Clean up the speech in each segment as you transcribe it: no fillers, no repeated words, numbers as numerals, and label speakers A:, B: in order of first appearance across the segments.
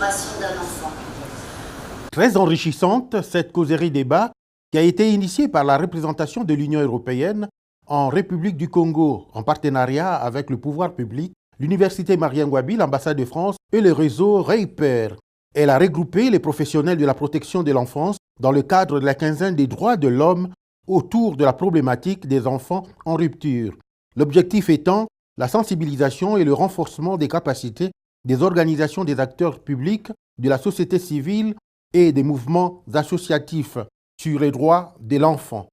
A: formation d'un enfant.
B: Très enrichissante, cette causerie débat qui a été initiée par la représentation de l'Union européenne en République du Congo, en partenariat avec le pouvoir public, l'Université Marien-Ngouabi, l'ambassade de France et le réseau REIPER. Elle a regroupé les professionnels de la protection de l'enfance dans le cadre de la quinzaine des droits de l'homme autour de la problématique des enfants en rupture. L'objectif étant la sensibilisation et le renforcement des capacités des organisations des acteurs publics, de la société civile et des mouvements associatifs sur les droits de l'enfant.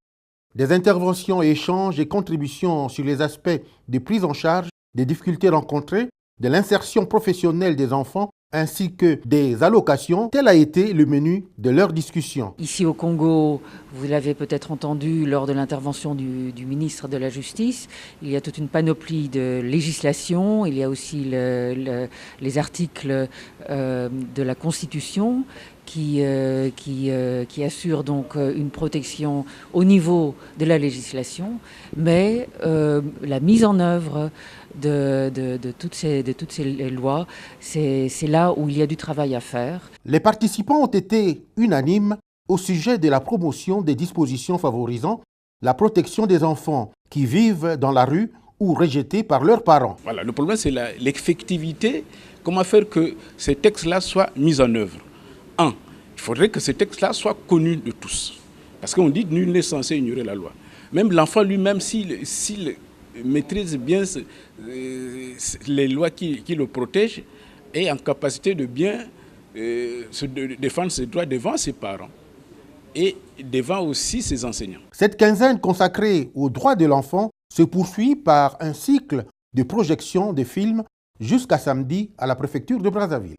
B: Des interventions, échanges et contributions sur les aspects de prise en charge des difficultés rencontrées, de l'insertion professionnelle des enfants ainsi que des allocations, tel a été le menu de leur discussion.
C: Ici au Congo, vous l'avez peut-être entendu lors de l'intervention du ministre de la Justice, il y a toute une panoplie de législation, il y a aussi les articles de la Constitution qui assure donc une protection au niveau de la législation, mais la mise en œuvre de toutes ces lois, c'est là où il y a du travail à faire.
B: Les participants ont été unanimes au sujet de la promotion des dispositions favorisant la protection des enfants qui vivent dans la rue ou rejetés par leurs parents.
D: Voilà, le problème c'est l'effectivité, comment faire que ces textes-là soient mis en œuvre. Il faudrait que ces textes-là soient connus de tous. Parce qu'on dit que nul n'est censé ignorer la loi. Même l'enfant lui-même, s'il maîtrise bien les lois qui le protègent, est en capacité de bien défendre ses droits devant ses parents et devant aussi ses enseignants.
B: Cette quinzaine consacrée aux droits de l'enfant se poursuit par un cycle de projection de films jusqu'à samedi à la préfecture de Brazzaville.